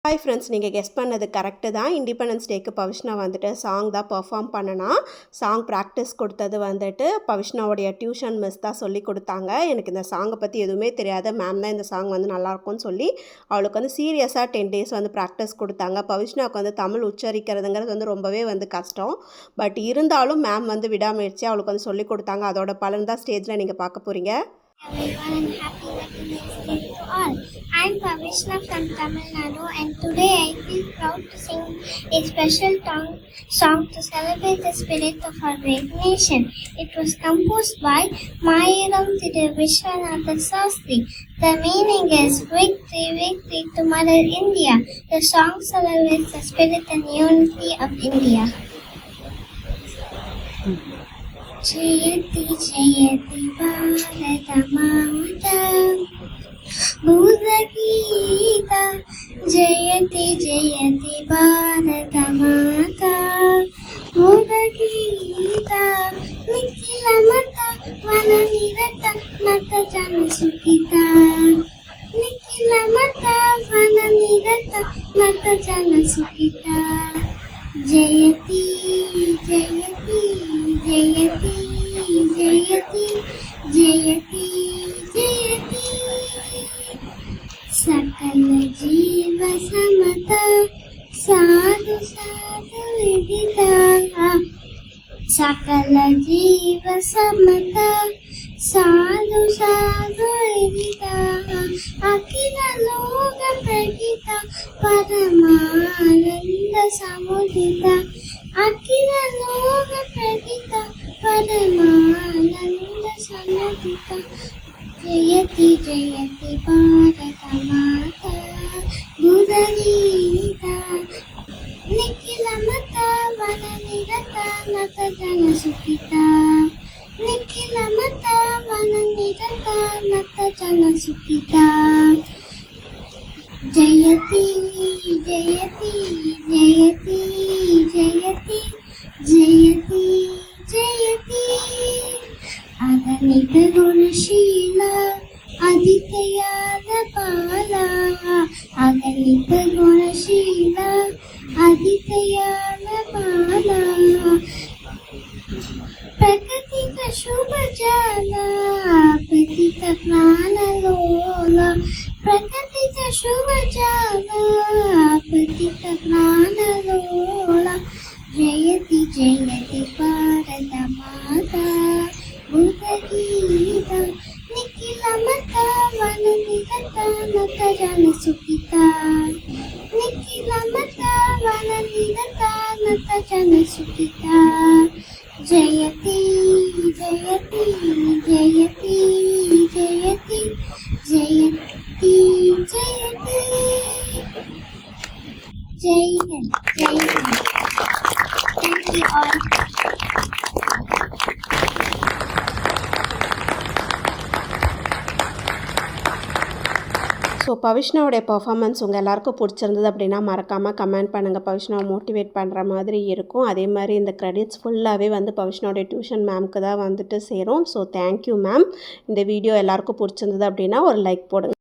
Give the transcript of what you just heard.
Hi friends, நீங்கள் guess பண்ணது correct தான். இண்டிபெண்டன்ஸ் டேக்கு பவிஷ்ணா வந்துட்டு சாங் தான் பெர்ஃபார்ம் பண்ணனா. சாங் ப்ராக்டிஸ் கொடுத்தது வந்துட்டு பவிஷ்ணாவுடைய டியூஷன் மிஸ் தான் சொல்லி கொடுத்தாங்க. எனக்கு இந்த சாங்கை பற்றி எதுவுமே தெரியாது. மேம் தான் இந்த சாங் வந்து நல்லாயிருக்கும்னு சொல்லி அவளுக்கு வந்து சீரியஸாக 10 days வந்து ப்ராக்டிஸ் கொடுத்தாங்க. பவிஷ்ணாவுக்கு வந்து தமிழ் உச்சரிக்கிறதுங்கிறது வந்து ரொம்பவே வந்து கஷ்டம். பட் இருந்தாலும் மேம் வந்து விடாமுயற்சி அவளுக்கு வந்து சொல்லி கொடுத்தாங்க. அதோட பலன் தான் ஸ்டேஜில் நீங்கள் பார்க்க போகிறீங்க. Everyone and happy Independence Day to all. I'm Pavishna from Tamil Nadu and today I feel proud to sing a special song to celebrate the spirit of our great nation. It was composed by Mayiram Thiru Vishwanatha Sastri. The meaning is Victory, Victory to Mother India. The song celebrates the spirit and unity of India. Jayati Jayati Bharata Mata Buddha Gita Jayati Jayati Bharata Mata Buddha Gita Nikhila Mata Vana Nirata Mata Jana Sukita Nikhila Mata Vana Nirata Mata Jana Sukita Jayati Jayati Jayati Jayati Jayati Jayati Sakala Jeeva Samata Sadhu Sadhu Vidita Sakala Jeeva Samata Sadhu Sadhu Vidita Akila Loka Pradita Paramananda Samudita Akila Loka Pradita Paramananda Samudita Jayati Jayati Bharata Mata Buddha Gita Nikhila Mata Vana Nirata Nata Jana Sukita Nikhila Mata Vana Nirata Nata Jana Sukita Jayati Jayati Jayati Jayati Jayati Jayati Aganita Gunashila Aditya Pala Aganita Gunashila Aditya Pala Prakatika Shubha Jala Pratita Prana Lola Prakatika Shubha Jala Pratita Prana Lola Jayati Jayati Bharata Mata Buddha Gita Nikhila Mata Vana Nirata Nata Jana Sukita Nikhila Mata Vana Nirata Nata Jana Sukita Jayati Jayati Jayati Jayati Jayati Jayati Jai Hind Jai Hind. Thank you all. So பவிஷ்ணாவுடைய performance உங்கள் எல்லாருக்கும் பிடிச்சிருந்தது அப்படின்னா மறக்காமல் comment பண்ணுங்கள். பவிஷ்ணாவை motivate பண்ணுற மாதிரி இருக்கும். அதே மாதிரி இந்த க்ரெடிட்ஸ் ஃபுல்லாகவே வந்து பவிஷ்ணாவுடைய டியூஷன் மேம்க்கு தான் வந்துட்டு சேரும். So thank you ma'am. இந்த வீடியோ எல்லாருக்கும் பிடிச்சிருந்தது அப்படின்னா ஒரு லைக் போடுங்க.